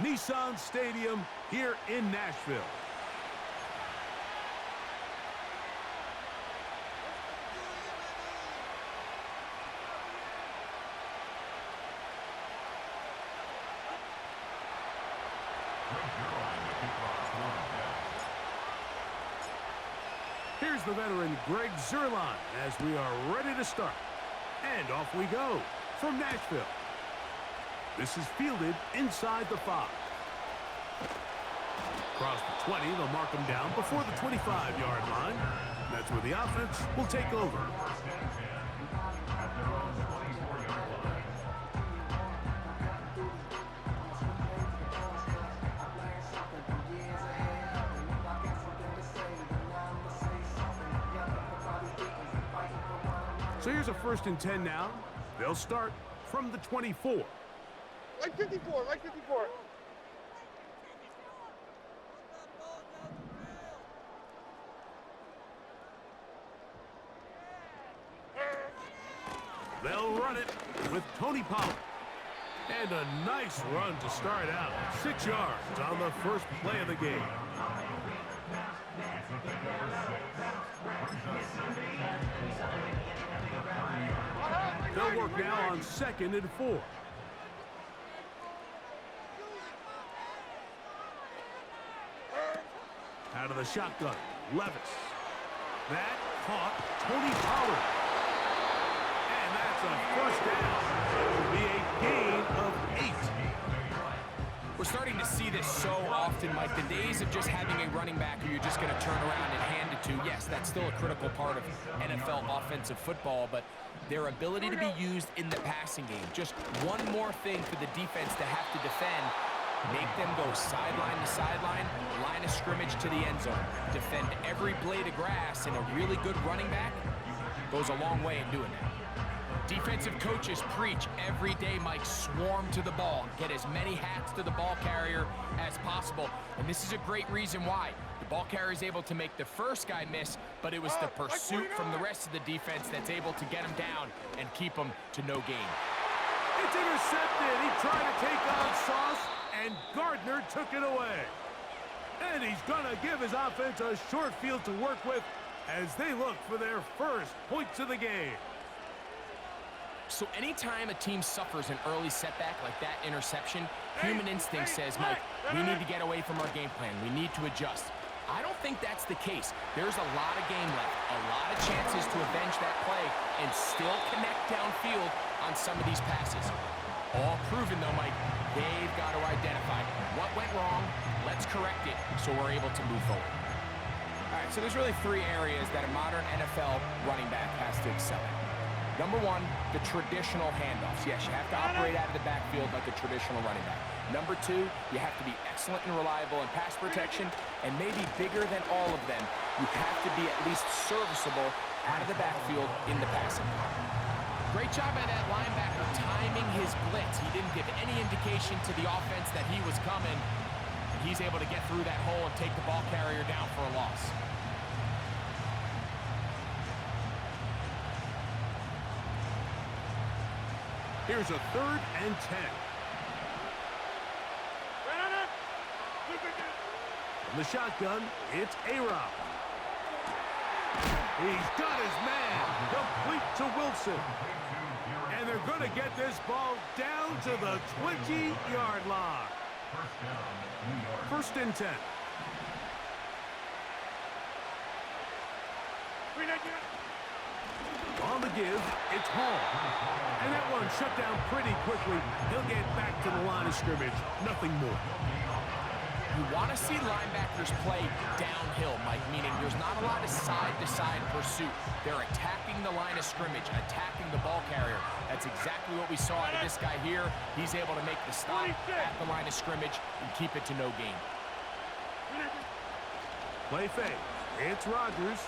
Nissan Stadium here in Nashville. Here's the veteran Greg Zuerlein as we are ready to start. And off we go from Nashville. This is fielded inside the 5. Across the 20, they'll mark him down before the 25-yard line. That's where the offense will take over. So here's a 1st and 10 now. They'll start from the 24. Like 54, like 54. They'll run it with Tony Pollard. And a nice run to start out. 6 yards on the first play of the game. They'll work now on 2nd and 4. Out of the shotgun, Levis. That caught Tony Pollard. And that's a 1st down. It will be a gain of 8. We're starting to see this so often, Mike. The days of just having a running back who you're just going to turn around and hand it to, yes, that's still a critical part of NFL offensive football, but their ability to be used in the passing game. Just one more thing for the defense to have to defend. Make them go sideline to sideline, line of scrimmage to the end zone. Defend every blade of grass, and a really good running back goes a long way in doing that. Defensive coaches preach every day, Mike, swarm to the ball. Get as many hats to the ball carrier as possible. And this is a great reason why. The ball carrier is able to make the first guy miss, but it was the pursuit from the rest of the defense that's able to get him down and keep him to no gain. It's intercepted. He tried to take on Sauce, and Gardner took it away. And he's going to give his offense a short field to work with as they look for their first points of the game. So anytime a team suffers an early setback like that interception, human instinct says, Mike, we need to get away from our game plan. We need to adjust. I don't think that's the case. There's a lot of game left, a lot of chances to avenge that play and still connect downfield on some of these passes. All proven, though, Mike, they've got to identify what went wrong, let's correct it so we're able to move forward. All right, so there's really 3 areas that a modern NFL running back has to excel in. Number 1, the traditional handoffs. Yes, you have to operate out of the backfield like a traditional running back. Number 2, you have to be excellent and reliable in pass protection, and maybe bigger than all of them, you have to be at least serviceable out of the backfield in the passing game. Great job by that linebacker timing his blitz. He didn't give any indication to the offense that he was coming. He's able to get through that hole and take the ball carrier down for a loss. Here's a 3rd and 10. From the shotgun, it's A-Rob. He's got his man, complete to Wilson. And they're going to get this ball down to the 20-yard line. 1st and 10. On the give, it's Hall. And that one shut down pretty quickly. He'll get back to the line of scrimmage. Nothing more. You want to see linebackers play downhill, Mike, meaning there's not a lot of side-to-side pursuit. They're attacking the line of scrimmage, attacking the ball carrier. That's exactly what we saw out of this guy here. He's able to make the stop at the line of scrimmage and keep it to no gain. Play fake. It's Rodgers.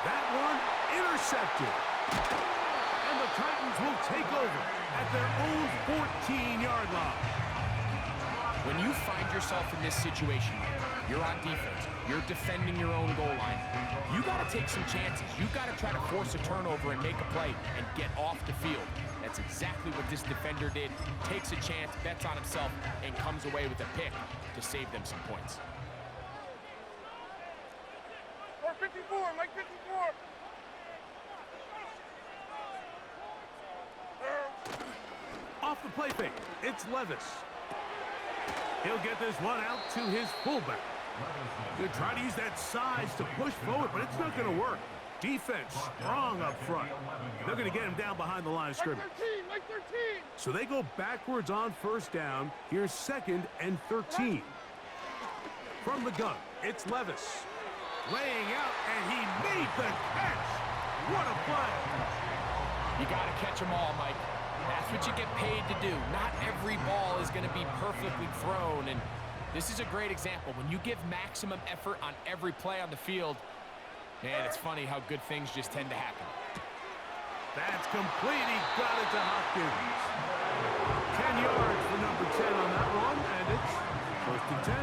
That one intercepted. And the Titans will take over at their own 14-yard line. When you find yourself in this situation, you're on defense, you're defending your own goal line, you got to take some chances. You got to try to force a turnover and make a play and get off the field. That's exactly what this defender did. Takes a chance, bets on himself, and comes away with a pick to save them some points. 454, Mike 54. Off the play fake, it's Levis. He'll get this one out to his fullback. He'll try to use that size to push forward, but it's not going to work. Defense strong up front. They're going to get him down behind the line of scrimmage. Mike 13. So they go backwards on first down. Here's 2nd and 13. From the gun, it's Levis. Laying out, and he made the catch. What a play. You got to catch them all, Mike. That's what you get paid to do. Not every ball is going to be perfectly thrown, and this is a great example. When you give maximum effort on every play on the field, man, it's funny how good things just tend to happen. That's complete. He got it to Hopkins. 10 yards for number 10 on that one, and it's 1st and 10.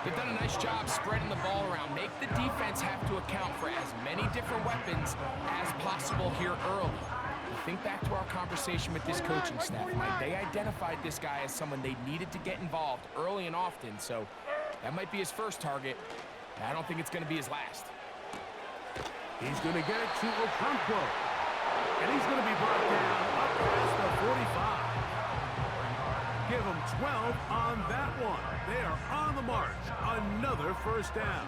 They've done a nice job spreading the ball around. Make the defense have to account for as many different weapons as possible here early. Think back to our conversation with this coaching staff, Mike. They identified this guy as someone they needed to get involved early and often, so that might be his first target. I don't think it's going to be his last. He's going to get it to Okonkwo, and he's going to be brought down up past the 45. Give him 12 on that one. They are on the march. Another first down.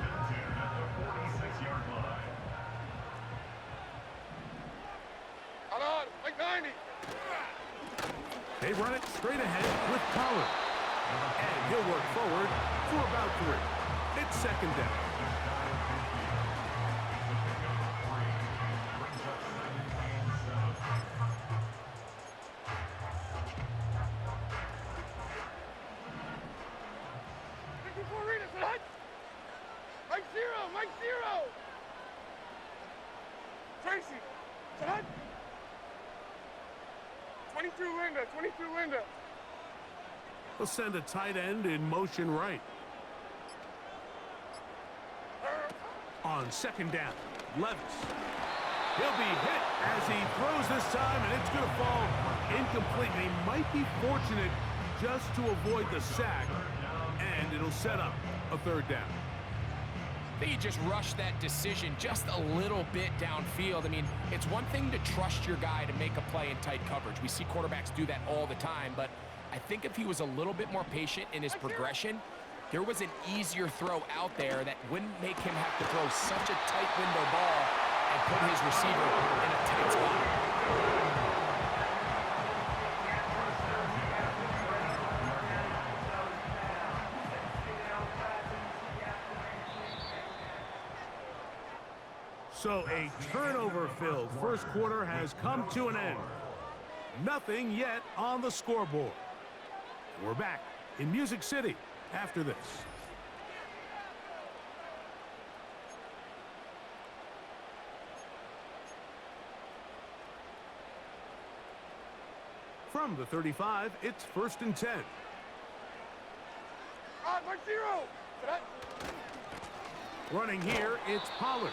Mike 90. They run it straight ahead with Pollard. And he'll work forward for about 3. It's 2nd down. Mike 0. Mike 0. Tracy. Set. 22 Linda. 22 Linda. They'll send a tight end in motion right. On 2nd down, Levis. He'll be hit as he throws this time, and it's going to fall incomplete. And he might be fortunate just to avoid the sack, and it'll set up a 3rd down. I think he just rushed that decision just a little bit downfield. I mean, it's one thing to trust your guy to make a play in tight coverage. We see quarterbacks do that all the time, but I think if he was a little bit more patient in his progression, there was an easier throw out there that wouldn't make him have to throw such a tight window ball and put his receiver in a tight spot. So a turnover-filled first quarter has come to an end. Nothing yet on the scoreboard. We're back in Music City after this. From the 35, it's 1st and 10. Mike 0. Set. Running here, it's Pollard.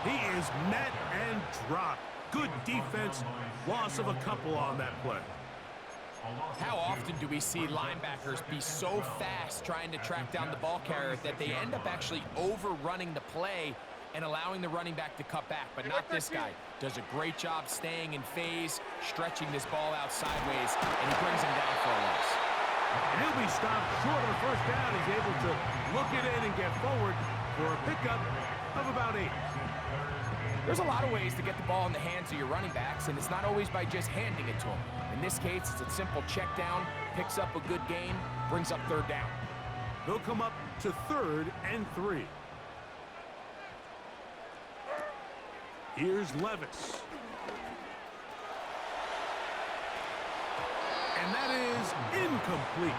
He is met and dropped. Good defense. Loss of a couple on that play. How often do we see linebackers be so fast trying to track down the ball carrier that they end up actually overrunning the play and allowing the running back to cut back? But not this guy. Does a great job staying in phase, stretching this ball out sideways, and he brings him down for a loss. And he'll be stopped short of the first down. He's able to look it in and get forward for a pickup of about 8. There's a lot of ways to get the ball in the hands of your running backs, and it's not always by just handing it to them. In this case, it's a simple check down, picks up a good gain, brings up 3rd down. They'll come up to 3rd and 3. Here's Levis. And that is incomplete.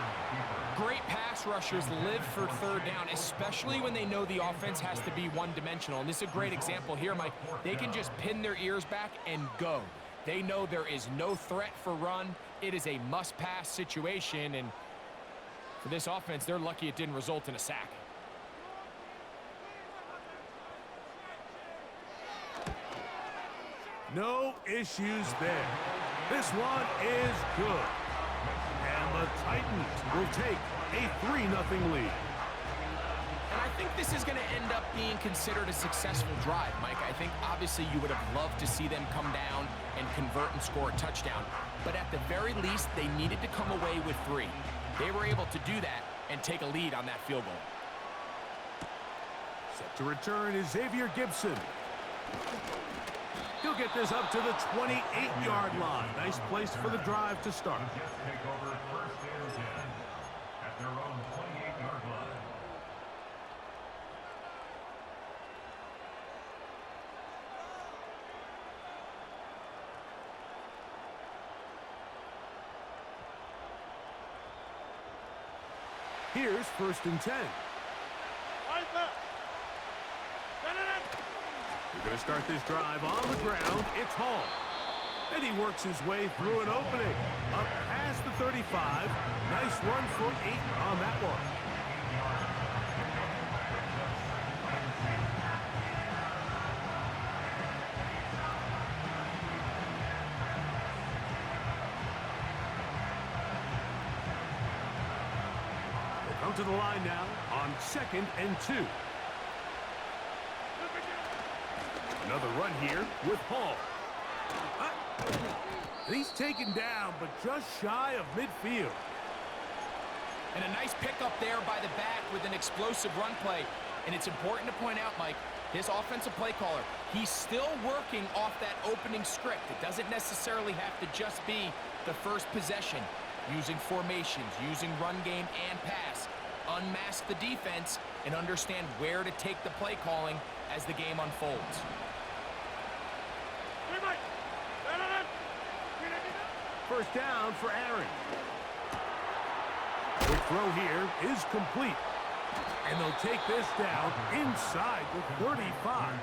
Great pass rushers live for 3rd down, especially when they know the offense has to be one-dimensional. And this is a great example here, Mike. They can just pin their ears back and go. They know there is no threat for run. It is a must-pass situation, and for this offense, they're lucky it didn't result in a sack. No issues there. This one is good. And the Titans will take a 3-0 lead. And I think this is going to end up being considered a successful drive, Mike. I think obviously you would have loved to see them come down and convert and score a touchdown. But at the very least, they needed to come away with 3. They were able to do that and take a lead on that field goal. Set to return is Xavier Gibson. He'll get this up to the 28-yard line. Nice place for the drive to start. Take over first and 10 at their own 28-yard line. Here's first and 10. We're going to start this drive on the ground. It's Hall. And he works his way through an opening. Up past the 35. Nice run for 8 on that one. They come to the line now on 2nd and 2. Another run here with Hall. And he's taken down, but just shy of midfield. And a nice pickup there by the back with an explosive run play. And it's important to point out, Mike, this offensive play caller, he's still working off that opening script. It doesn't necessarily have to just be the first possession. Using formations, using run game and pass. Unmask the defense and understand where to take the play calling as the game unfolds. First down for Aaron. Quick throw here is complete. And they'll take this down inside the 35.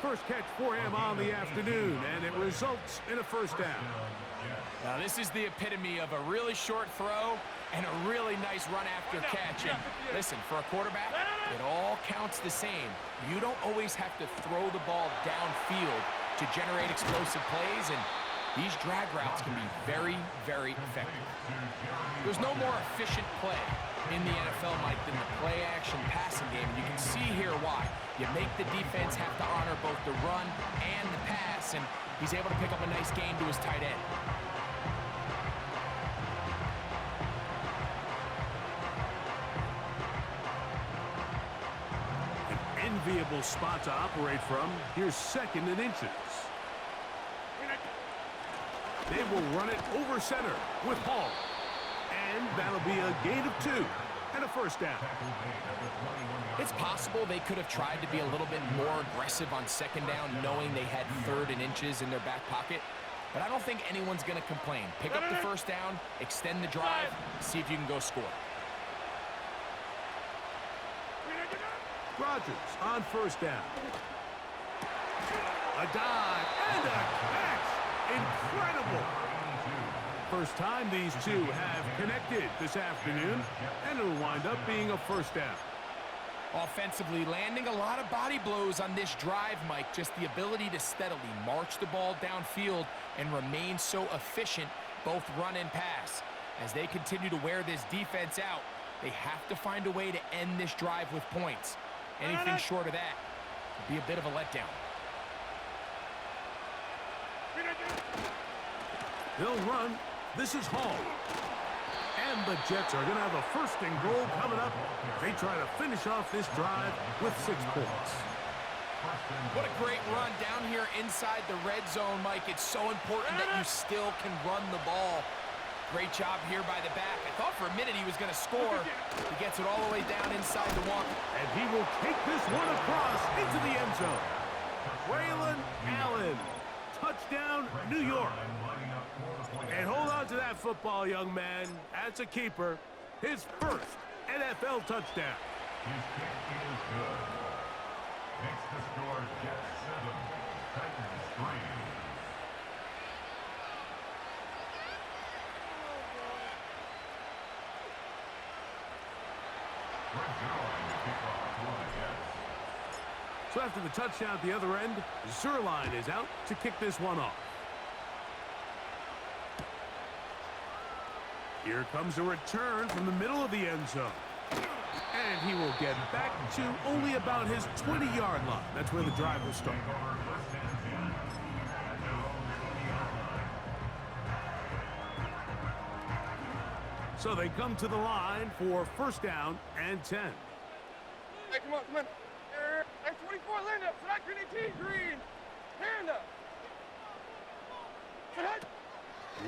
First catch for him on the afternoon, and it results in a first down. Now this is the epitome of a really short throw and a really nice run after catch. And listen, for a quarterback, it all counts the same. You don't always have to throw the ball downfield to generate explosive plays, and these drag routes can be very, very effective. There's no more efficient play in the NFL, Mike, than the play-action passing game. And you can see here why. You make the defense have to honor both the run and the pass, and he's able to pick up a nice gain to his tight end. An enviable spot to operate from. Here's 2nd and inches. They will run it over center with Hall. And that'll be a gain of 2 and a first down. It's possible they could have tried to be a little bit more aggressive on 2nd down, knowing they had 3rd and inches in their back pocket. But I don't think anyone's going to complain. Pick up the first down, extend the drive, see if you can go score. Rodgers on first down. A dive and a catch. Incredible. First time these two have connected this afternoon, and it'll wind up being a first down. Offensively, landing a lot of body blows on this drive, Mike. Just the ability to steadily march the ball downfield and remain so efficient, both run and pass. As they continue to wear this defense out, they have to find a way to end this drive with points. Anything short of that would be a bit of a letdown. They'll run. This is Hall. And the Jets are going to have a 1st and goal coming up. They try to finish off this drive with 6 points. What a great run down here inside the red zone, Mike. It's so important that you still can run the ball. Great job here by the back. I thought for a minute he was going to score. He gets it all the way down inside the 1. And he will take this one across into the end zone. Waylon Allen. Touchdown, New York. And hold on to that football, young man. That's a keeper. His 1st NFL touchdown. His kick is good. Makes the score Jets 7, Titans 3. So after the touchdown at the other end, Zerline is out to kick this one off. Here comes a return from the middle of the end zone. And he will get back to only about his 20-yard line. That's where the drive will start. So they come to the line for first down and 10. Hey, come on, come on. Hey, 24, Linda. Flat Trinity Green. Panda.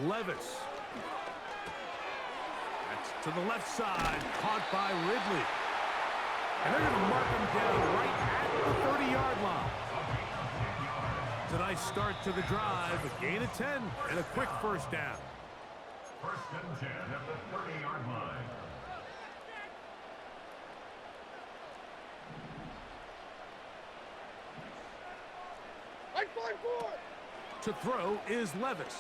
Levis. That's to the left side. Caught by Ridley. And they're going to mark him down right at the 30-yard line. It's a nice start to the drive. A gain of 10 and a quick first down. First and 10 at the 30-yard line. Like 4. To throw is Levis.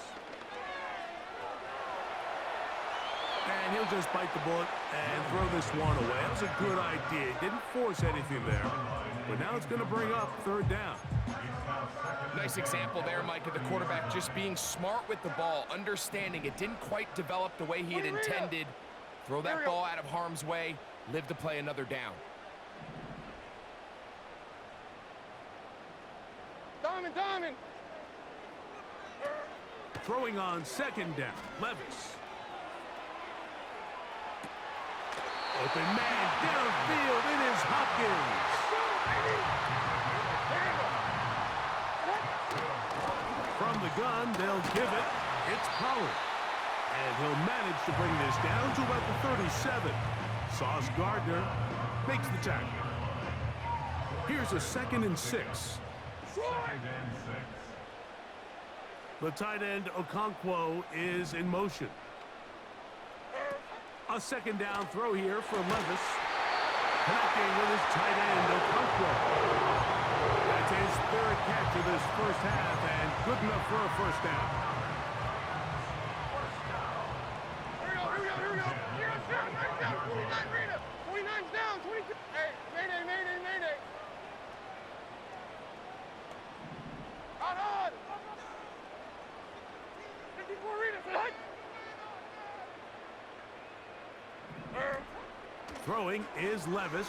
And he'll just bite the bullet and throw this one away. That was a good idea. He didn't force anything there. But now it's going to bring up third down. Nice example there, Mike, of the quarterback just being smart with the ball, understanding it didn't quite develop the way he had intended. Throw that ball out of harm's way, live to play another down. Diamond. Throwing on second down, Levis. Open man downfield. It is Hopkins. From the gun, they'll give it. It's Pollard. And he'll manage to bring this down to about the 37. Sauce Gardner makes the tackle. Here's a 2nd and 6. The tight end Okonkwo is in motion. A second down throw here for Levis. Connecting with his tight end Okonkwo. That's his 3rd catch of this first half and good enough for a first down. Here we go. Down. 29, Rita. 29's down. 22. Hey, mayday. On. 54, Rita. Throwing is Levis.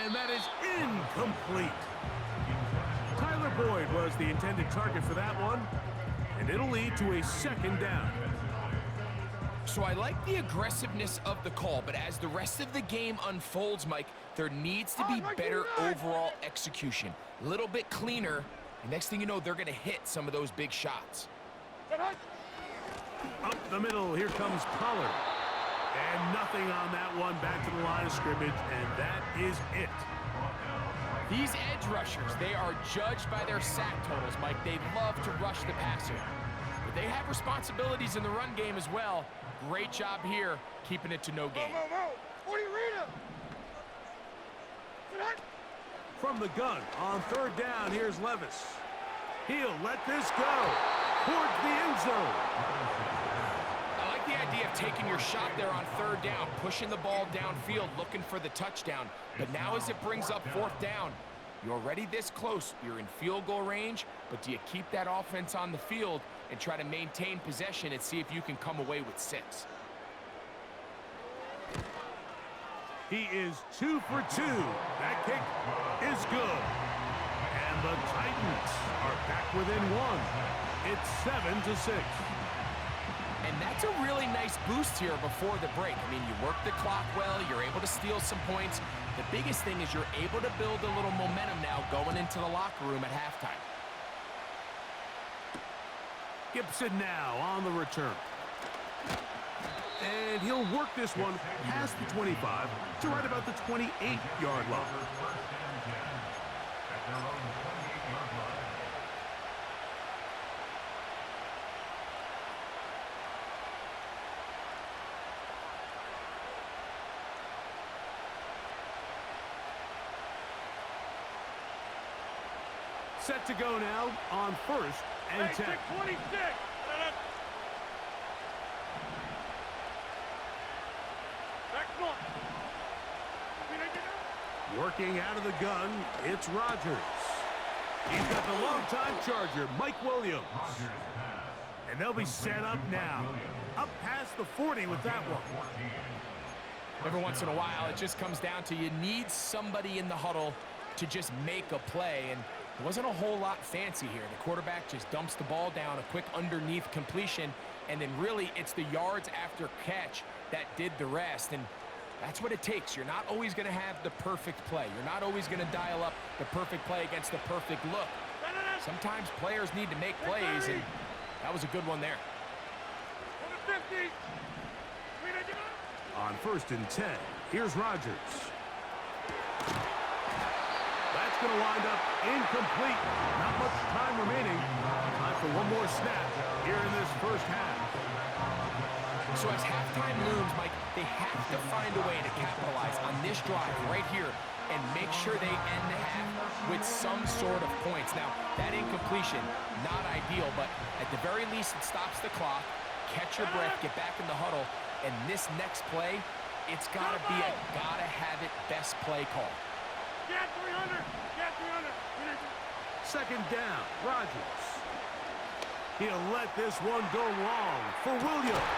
And that is incomplete. Tyler Boyd was the intended target for that one. And it'll lead to a 2nd down. So I like the aggressiveness of the call, but as the rest of the game unfolds, Mike, there needs to be better overall execution. A little bit cleaner. And next thing you know, they're going to hit some of those big shots. Up the middle, here comes Pollard. And nothing on that one, back to the line of scrimmage, and that is it. These edge rushers, they are judged by their sack totals, Mike. They love to rush the passer. But they have responsibilities in the run game as well. Great job here, keeping it to no gain. 40, Rita. From the gun, on 3rd down, here's Levis. He'll let this go towards the end zone. I like the idea of taking your shot there on 3rd down, pushing the ball downfield, looking for the touchdown. But now as it brings up 4th down, you're already this close. You're in field goal range, but do you keep that offense on the field and try to maintain possession and see if you can come away with 6? He is 2 for 2. That kick is good. And the Titans are back within 1. It's 7-6. And that's a really nice boost here before the break. I mean, you work the clock well, you're able to steal some points. The biggest thing is you're able to build a little momentum now going into the locker room at halftime. Gibson now on the return. And he'll work this one past the 25 to right about the 28-yard line. Set to go now on 1st and 10. 26. Working out of the gun, it's Rodgers. He's got the longtime Charger, Mike Williams. And And they'll be set up now. Up past the 40 with that one. Every once in a while, it just comes down to you need somebody in the huddle to just make a play. And it wasn't a whole lot fancy here. The quarterback just dumps the ball down, a quick underneath completion, and then really it's the yards after catch that did the rest. And that's what it takes. You're not always going to have the perfect play. You're not always going to dial up the perfect play against the perfect look. Sometimes players need to make plays, and that was a good one there. On 1st and 10, here's Rodgers. That's going to wind up incomplete. Not much time remaining. Time for one more snap here in this first half. So as halftime looms, Mike, they have to find a way to capitalize on this drive right here and make sure they end the half with some sort of points. Now, that incompletion, not ideal, but at the very least, it stops the clock. Catch your breath, get back in the huddle, and this next play, it's got to be a gotta-have-it best play call. Get 300! Get 300! 2nd down, Rodgers. He'll let this one go long for Williams.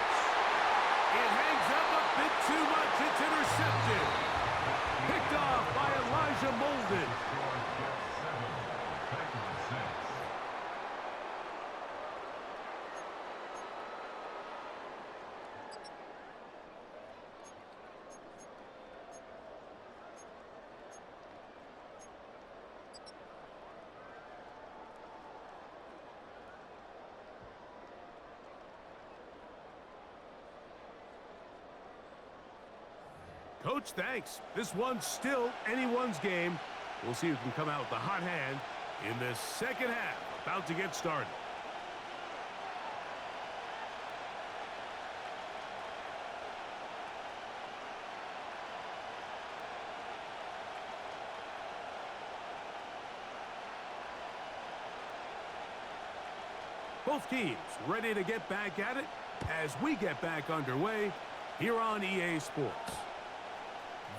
It hangs up a bit too much. It's intercepted. Picked off by Elijah Molden. Coach, thanks. This one's still anyone's game. We'll see who can come out with the hot hand in this second half. About to get started. Both teams ready to get back at it as we get back underway here on EA Sports.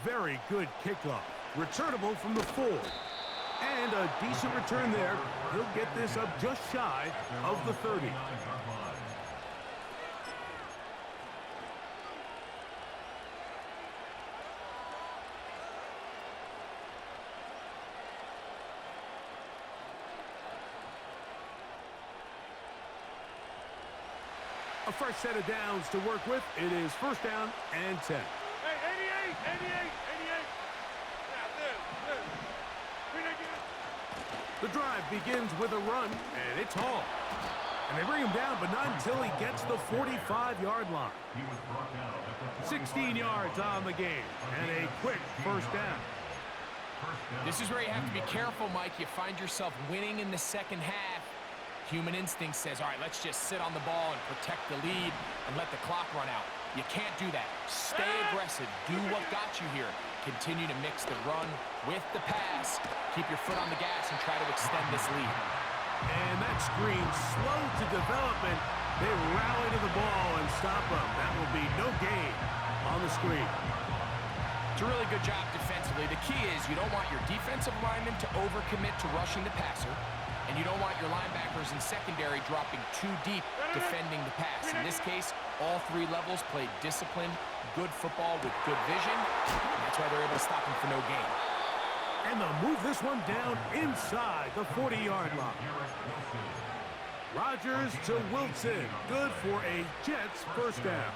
Very good kickoff. Returnable from the 4. And a decent return there. He'll get this up just shy of the 30. A fresh set of downs to work with. It is 1st down and 10. Hey, 88! 88! 88! Yeah, this. The drive begins with a run, and it's Hall. And they bring him down, but not until he gets the 45-yard line. 16 yards on the game, and a quick 1st down. This is where you have to be careful, Mike. You find yourself winning in the second half. Human instinct says, all right, let's just sit on the ball and protect the lead and let the clock run out. You can't do that. Stay aggressive. Do what got you here. Continue to mix the run with the pass. Keep your foot on the gas and try to extend this lead. And that screen slow to development. They rally to the ball and stop them. That will be no gain on the screen. It's a really good job defensively. The key is you don't want your defensive linemen to overcommit to rushing the passer, and you don't want your linebackers in secondary dropping too deep defending the pass. In this case, all 3 levels played disciplined, good football with good vision. That's why they're able to stop him for no gain. And they'll move this one down inside the 40-yard line. Rodgers to Wilson. Good for a Jets 1st down.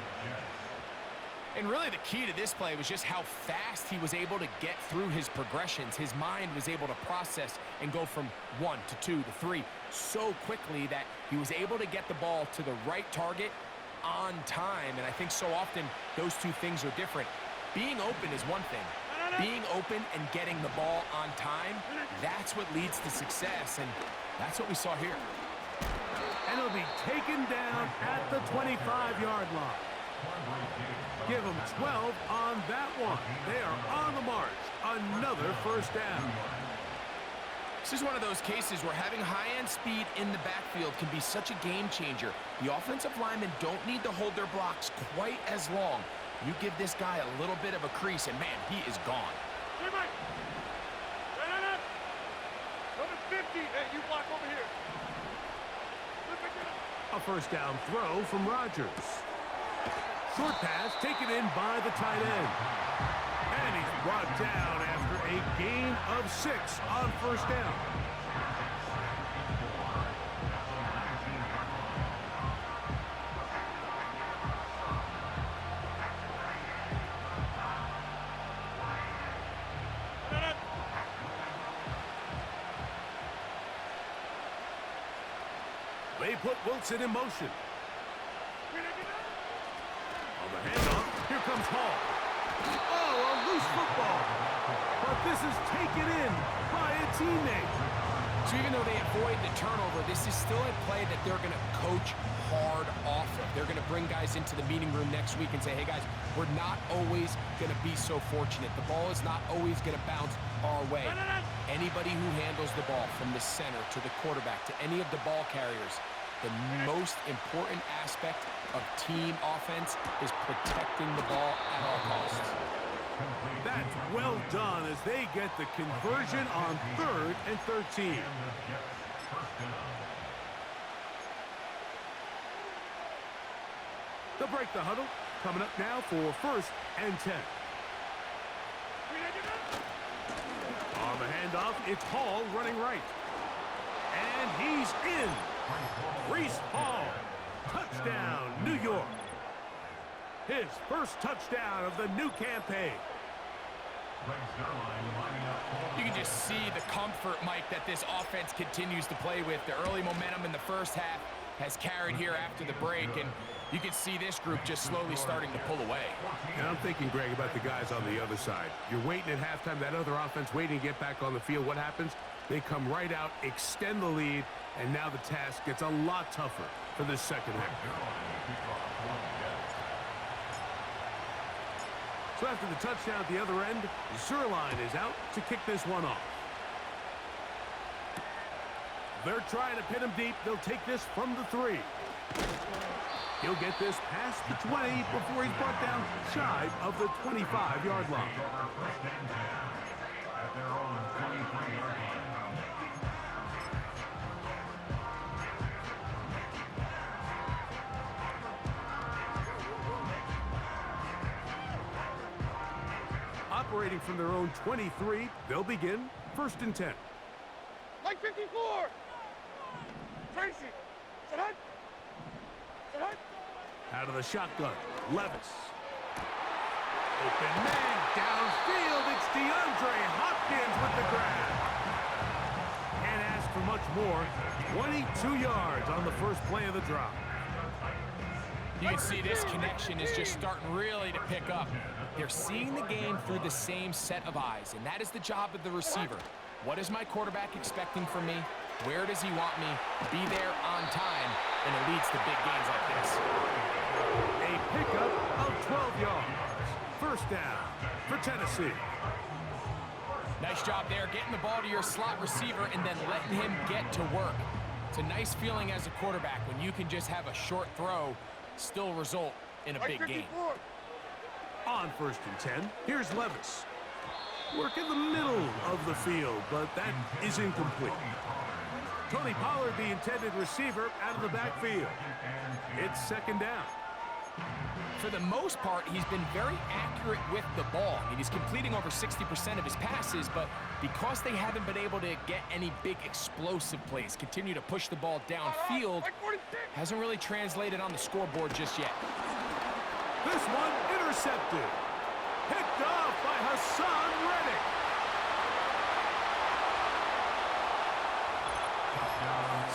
And really the key to this play was just how fast he was able to get through his progressions. His mind was able to process and go from 1 to 2 to 3 so quickly that he was able to get the ball to the right target on time. And I think so often those two things are different. Being open is one thing. Being open and getting the ball on time, that's what leads to success. And that's what we saw here. And he'll be taken down at the 25-yard line. Give them 12 on that one. They are on the march. Another 1st down. This is one of those cases where having high-end speed in the backfield can be such a game changer. The offensive linemen don't need to hold their blocks quite as long. You give this guy a little bit of a crease, and man, he is gone. Hey, Mike. Number 50. Hey, you block over here. A first down throw from Rodgers. Short pass taken in by the tight end. And he's brought down after a gain of 6 on first down. They put Wilson in motion. On the handoff, here comes Hall. Oh, a loose football. But this is taken in by a teammate. So even though they avoid the turnover, this is still a play that they're going to coach hard off of. They're going to bring guys into the meeting room next week and say, hey, guys, we're not always going to be so fortunate. The ball is not always going to bounce our way. Anybody who handles the ball from the center to the quarterback to any of the ball carriers, the most important aspect of team offense is protecting the ball at all costs. That's well done as they get the conversion on 3rd and 13. They'll break the huddle. Coming up now for 1st and 10. On the handoff, it's Hall running right. And he's in. Reese Hall. Touchdown, New York. His first touchdown of the new campaign. You can just see the comfort, Mike, that this offense continues to play with. The early momentum in the first half has carried here after the break, and you can see this group just slowly starting to pull away. And I'm thinking, Greg, about the guys on the other side. You're waiting at halftime, that other offense waiting to get back on the field. What happens? They come right out, extend the lead, and now the task gets a lot tougher for this second half. So after the touchdown at the other end, Zerline is out to kick this one off. They're trying to pin him deep. They'll take this from the 3. He'll get this past the 20 before he's brought down shy of the 25-yard line. Operating from their own 23, they'll begin 1st and 10. Like 54. Tracy. Sit up. Sit up. Out of the shotgun, Levis. Open man downfield. It's DeAndre Hopkins with the grab. Can't ask for much more. 22 yards on the first play of the drop. You can see this connection is just starting really to pick up. They're seeing the game through the same set of eyes, and that is the job of the receiver. What is my quarterback expecting from me? Where does he want me? Be there on time, and it leads to big gains like this. A pickup of 12 yards. First down for Tennessee. Nice job there, getting the ball to your slot receiver and then letting him get to work. It's a nice feeling as a quarterback when you can just have a short throw still result in a big game. On 1st and 10, here's Levis. Work in the middle of the field, but that is incomplete. Tony Pollard, the intended receiver, out of the backfield. It's 2nd down. For the most part, he's been very accurate with the ball. I mean, he's completing over 60% of his passes, but because they haven't been able to get any big explosive plays, continue to push the ball downfield, hasn't really translated on the scoreboard just yet. This one intercepted. Picked off by Hassan Reddick.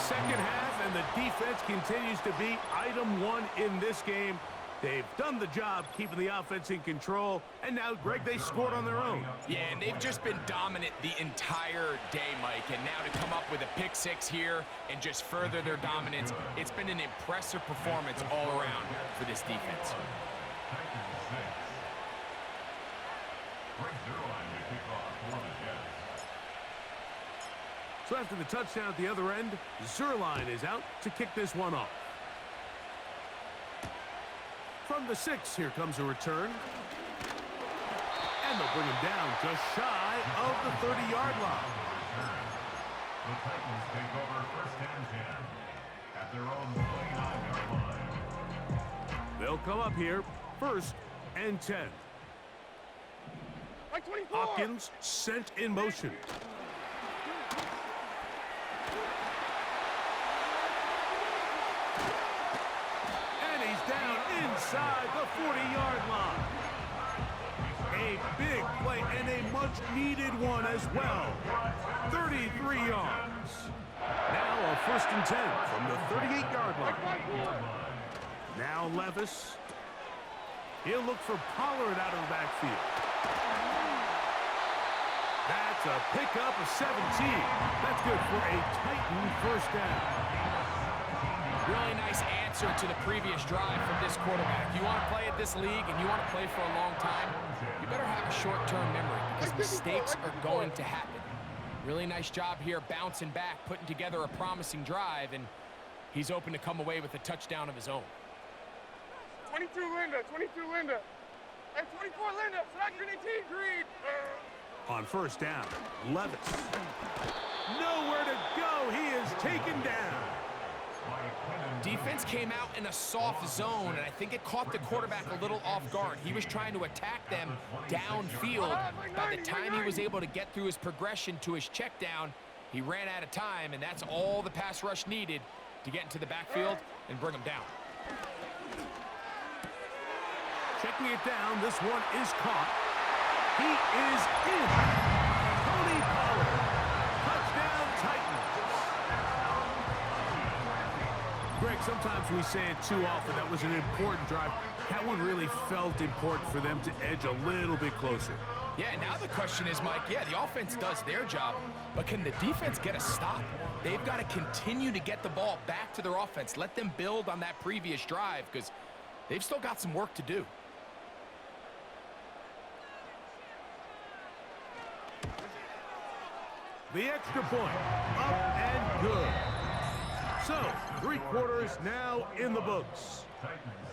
Second half, and the defense continues to be item 1 in this game. They've done the job keeping the offense in control, and now, Greg, they scored on their own. Yeah, and they've just been dominant the entire day, Mike, and now to come up with a pick 6 here and just further their dominance, it's been an impressive performance all around for this defense. So after the touchdown at the other end, Zerline is out to kick this one off. From the 6, here comes a return. And they'll bring him down just shy of the 30-yard line. The Titans take over 1st and 10 at their own 29-yard line. They'll come up here, 1st and 10. Like 24. Hopkins sent in motion. And he's down inside the 40-yard line. A big play and a much-needed one as well. 33 yards. Now a 1st and 10 from the 38-yard line. Now Levis. He'll look for Pollard out of the backfield. That's a pickup of 17. That's good for a Titan 1st down. Really nice answer to the previous drive from this quarterback. You want to play at this league and you want to play for a long time, you better have a short-term memory because mistakes are going to happen. Really nice job here bouncing back, putting together a promising drive, and he's open to come away with a touchdown of his own. 22 Linda, 22 Linda. And 24 Linda, sack Green 18 Green. On 1st down, Levis. Nowhere to go. He is taken down. Defense came out in a soft zone, and I think it caught the quarterback a little off guard. He was trying to attack them downfield. By the time he was able to get through his progression to his check down, he ran out of time, and that's all the pass rush needed to get into the backfield and bring him down. Checking it down, this one is caught. He is in. Tony Pollard. Touchdown Titans. Greg, sometimes we say it too often. That was an important drive. That one really felt important for them to edge a little bit closer. Yeah, now the question is, Mike, yeah, the offense does their job, but can the defense get a stop? They've got to continue to get the ball back to their offense. Let them build on that previous drive because they've still got some work to do. The extra point, up and good. So, 3 quarters now in the books.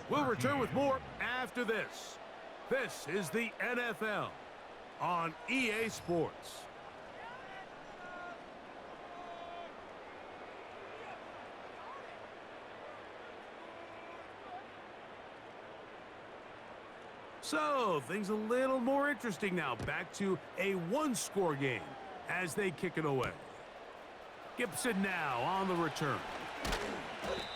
We'll return with more after this. This is the NFL on EA Sports. So, things a little more interesting now. Back to a 1-score game as they kick it away. Gibson now on the return.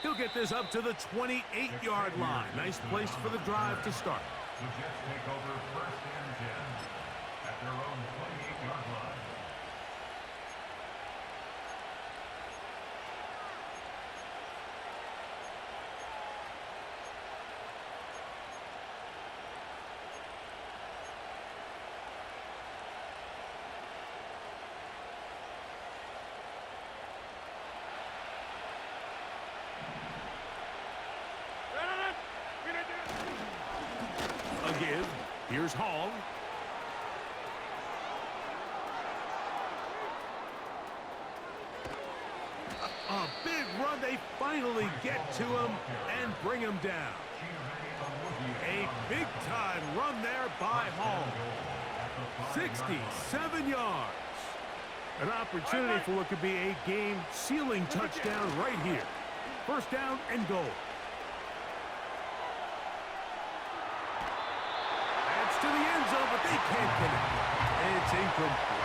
He'll get this up to the 28-yard line. Nice place for the drive to start. The Jets take over 1st and 10 at their own 28-yard line. A give. Here's Hall. A big run. They finally get to him and bring him down. A big-time run there by Hall. 67 yards. An opportunity for what could be a game-sealing touchdown right here. 1st down and goal. To the end zone, but they can't connect. It's incomplete.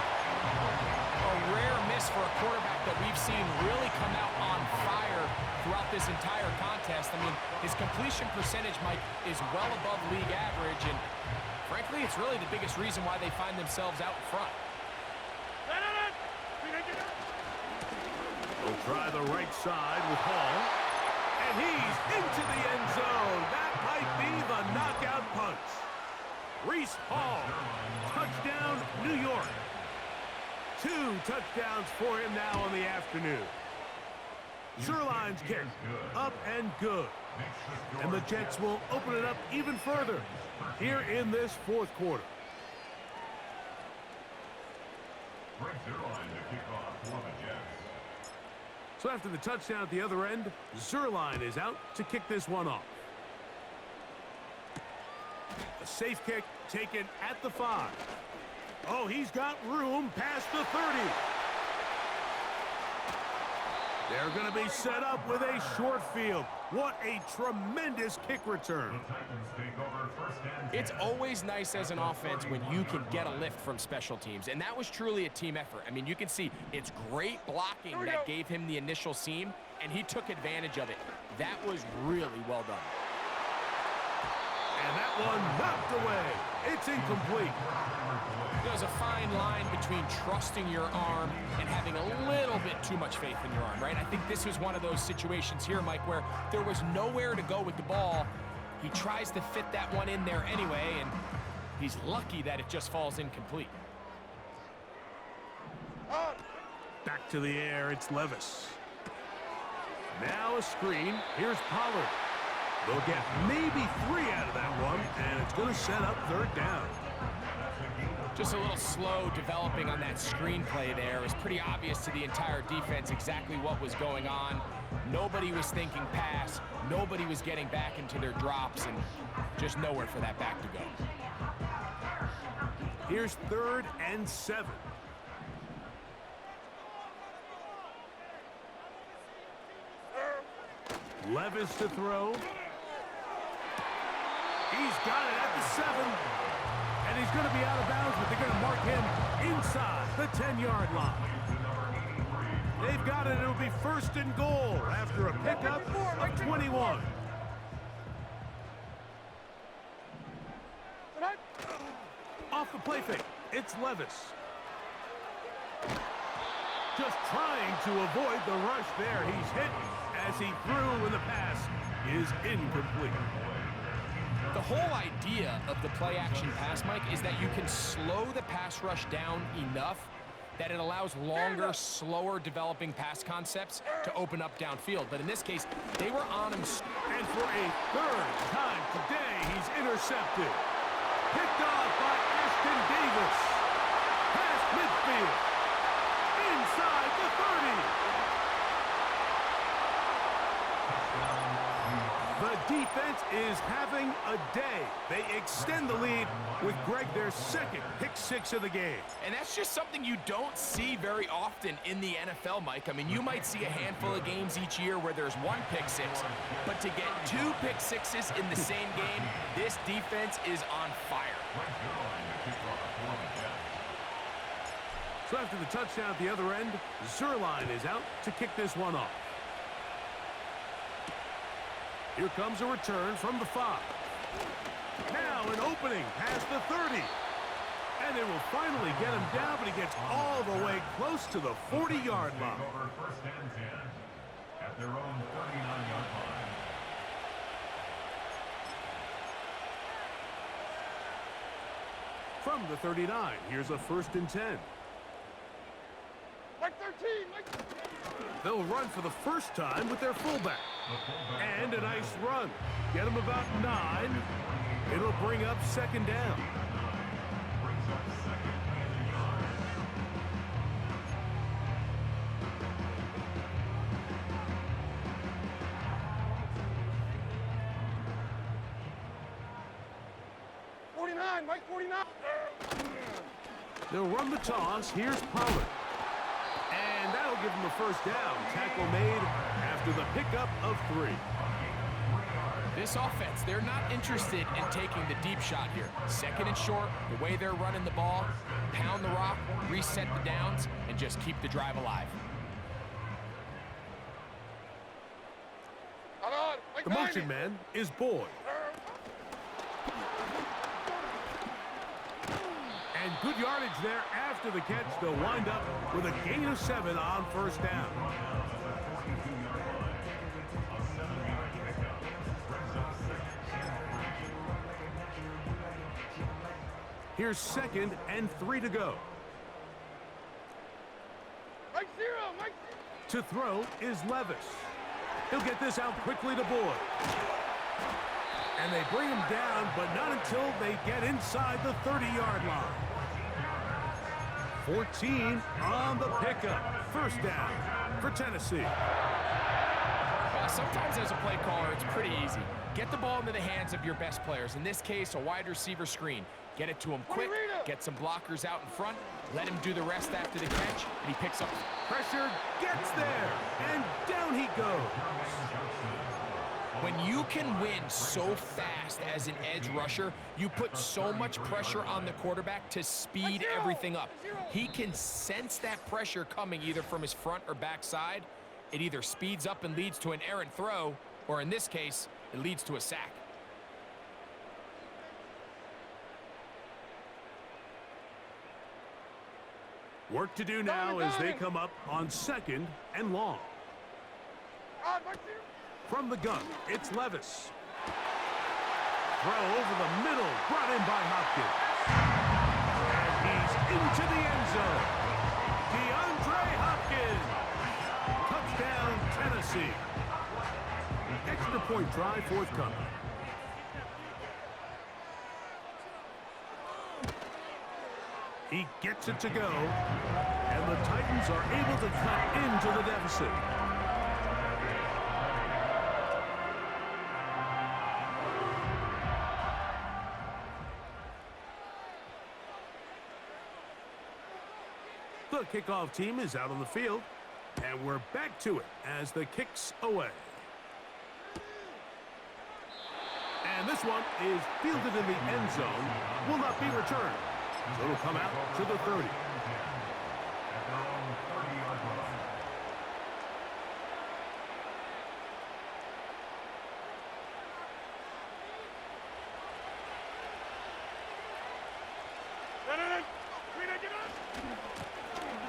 A rare miss for a quarterback that we've seen really come out on fire throughout this entire contest. I mean, his completion percentage, Mike, is well above league average, and frankly, it's really the biggest reason why they find themselves out in front. They'll try the right side with Hall, and he's into the end zone. That might be the knockout punch. Reese Hall, touchdown, New York. 2 touchdowns for him now on the afternoon. Zerline's kick, up and good. And the Jets will open it up even further here in this 4th quarter. Greg Zerline to kick off for the Jets. So after the touchdown at the other end, Zerline is out to kick this one off. A safe kick taken at the 5. Oh, he's got room past the 30. They're going to be set up with a short field. What a tremendous kick return. The Titans take over first and 10. It's always nice as an offense when you can get a lift from special teams, and that was truly a team effort. I mean, you can see it's great blocking that gave him the initial seam, and he took advantage of it. That was really well done. And that one knocked away. It's incomplete. There's a fine line between trusting your arm and having a little bit too much faith in your arm, right? I think this was one of those situations here, Mike, where there was nowhere to go with the ball. He tries to fit that one in there anyway, and he's lucky that it just falls incomplete. Back to the air, it's Levis. Now a screen. Here's Pollard. They'll get maybe 3 out of that one, and it's going to set up third down. Just a little slow developing on that screenplay there. It was pretty obvious to the entire defense exactly what was going on. Nobody was thinking pass. Nobody was getting back into their drops, and just nowhere for that back to go. Here's 3rd and 7. Levis to throw. He's got it at the 7. And he's going to be out of bounds, but they're going to mark him inside the 10-yard line. They've got it. It'll be 1st and goal after a pickup of 21. Off the play fake, it's Levis. Just trying to avoid the rush there. He's hit as he threw, and the pass is incomplete. The whole idea of the play-action pass, Mike, is that you can slow the pass rush down enough that it allows longer, slower developing pass concepts to open up downfield. But in this case, they were on him. And for a 3rd time today, he's intercepted. Picked off by Ashton Davis. Past midfield. Inside the 30. The defense is having a day. They extend the lead with Greg, their 2nd pick-6 of the game. And that's just something you don't see very often in the NFL, Mike. I mean, you might see a handful of games each year where there's 1 pick-6, but to get 2 pick-6s in the same game, this defense is on fire. So after the touchdown at the other end, Zerline is out to kick this one off. Here comes a return from the 5. Now an opening past the 30. And they will finally get him down, but he gets all the way close to the 40-yard line. Over 1st and 10 at their own 39-yard line. From the 39, here's a 1st and 10. Mike 13, Mike 13. They'll run for the first time with their fullback. And a nice run. Get them about 9. It'll bring up 2nd down. Mike 49. They'll run the toss. Here's Pollard. And that'll give him the 1st down. Tackle made after the pickup of 3. This offense, they're not interested in taking the deep shot here. 2nd and short, the way they're running the ball, pound the rock, reset the downs, and just keep the drive alive. The motion man is Boyd. And good yardage there after the catch. They'll wind up with a gain of 7 on 1st down. Here's 2nd and 3 to go. Mike 0, Mike 0. To throw is Levis. He'll get this out quickly to Boyd. And they bring him down, but not until they get inside the 30-yard line. 14 on the pickup. 1st down for Tennessee. Well, sometimes as a play caller, it's pretty easy. Get the ball into the hands of your best players. In this case, a wide receiver screen. Get it to him quick, Get some blockers out in front, let him do the rest after the catch, and he picks up. Pressure gets there, and down he goes. When you can win so fast as an edge rusher, you put so much pressure on the quarterback to speed everything up. He can sense that pressure coming either from his front or back side. It either speeds up and leads to an errant throw, or in this case, it leads to a sack. Work to do now as they come up on 2nd and long. From the gun, it's Levis. Throw over the middle, brought in by Hopkins. And he's into the end zone. DeAndre Hopkins. Touchdown, Tennessee. Extra point try forthcoming. He gets it to go, and the Titans are able to cut into the deficit. The kickoff team is out on the field, and we're back to it as the kick's away. And this one is fielded in the end zone, will not be returned. So it'll come out to the 30.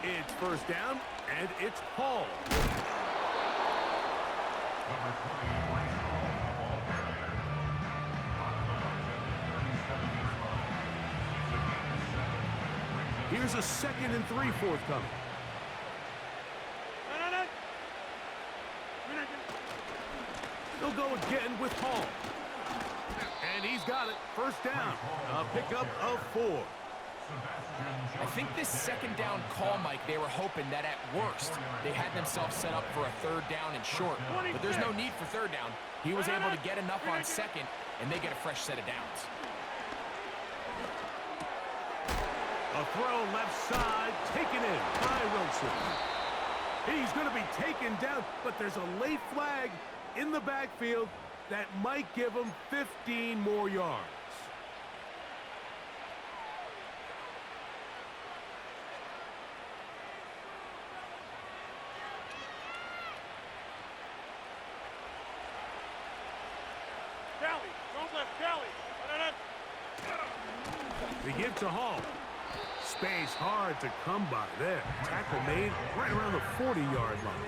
It's first down, and it's Hall. Here's a 2nd and 3 forthcoming. They'll go again with Hall. And he's got it. First down. A pickup of 4. I think this 2nd down call, Mike, they were hoping that at worst they had themselves set up for a 3rd down and short. But there's no need for 3rd down. He was able to get enough on 2nd, and they get a fresh set of downs. A throw left side, taken in by Wilson. He's going to be taken down, but there's a late flag in the backfield that might give him 15 more yards. They give to Hall. Space hard to come by there. Tackle made right around the 40-yard line.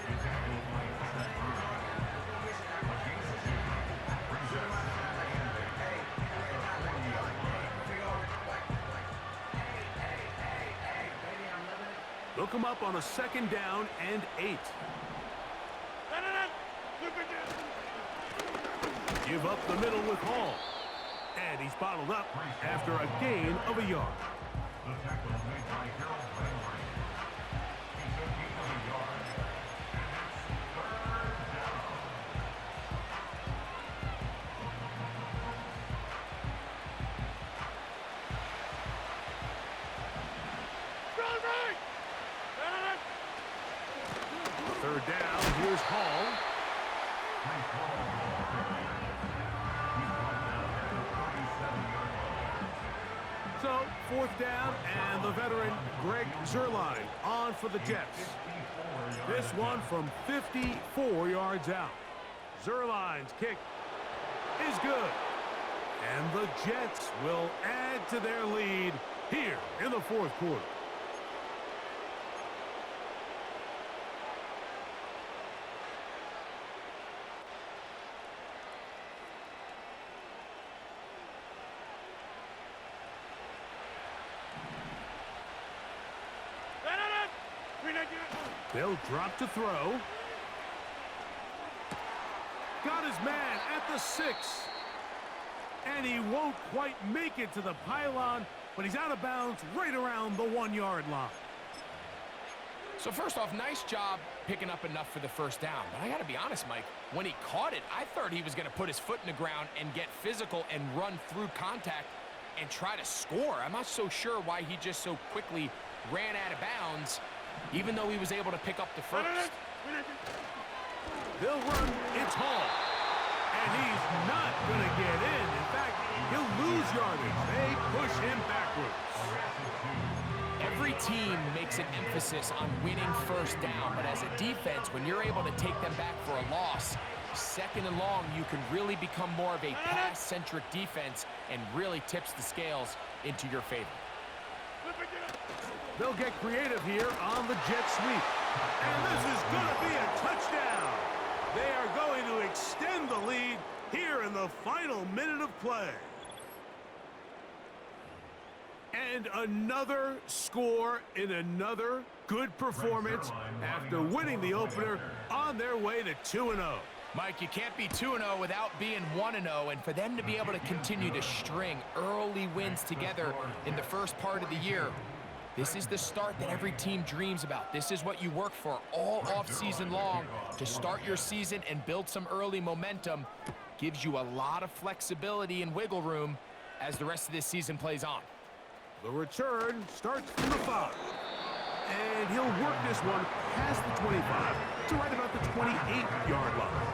They'll come up on a 2nd down and 8. Give up the middle with Hall. And he's bottled up after a gain of a yard. The tackle made by Harold Landry. He took 8 yards. And it's 3rd down. Third down, here's Hall. So, 4th down, and the veteran Greg Zuerlein on for the Jets. This one from 54 yards out. Zuerlein's kick is good. And the Jets will add to their lead here in the 4th quarter. They'll drop to throw. Got his man at the 6. And he won't quite make it to the pylon, but he's out of bounds right around the 1-yard line. So first off, nice job picking up enough for the first down. But I got to be honest, Mike, when he caught it, I thought he was going to put his foot in the ground and get physical and run through contact and try to score. I'm not so sure why he just so quickly ran out of bounds, even though he was able to pick up the first. They'll run. It's Hall. And he's not going to get in. In fact, he'll lose yardage. They push him backwards. Every team makes an emphasis on winning first down, but as a defense, when you're able to take them back for a loss, second and long, you can really become more of a pass-centric defense and really tips the scales into your favor. They'll get creative here on the jet sweep. And this is going to be a touchdown. They are going to extend the lead here in the final minute of play. And another score in another good performance after winning the opener on their way to 2-0. Mike, you can't be 2-0 without being 1-0, and for them to be able to continue to string early wins together in the first part of the year, this is the start that every team dreams about. This is what you work for all offseason long to start your season and build some early momentum. Gives you a lot of flexibility and wiggle room as the rest of this season plays on. The return starts from the 5. And he'll work this one past the 25 to right about the 28-yard line.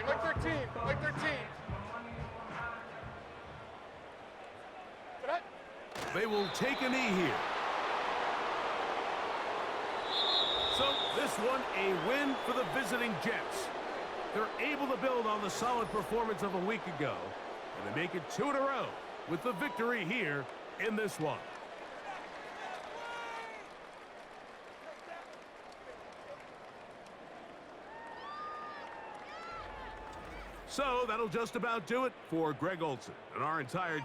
Like 13, like 13. They will take a knee here. So this one, a win for the visiting Jets. They're able to build on the solid performance of a week ago, and they make it 2 in a row with the victory here in this one. So that'll just about do it for Greg Olsen and our entire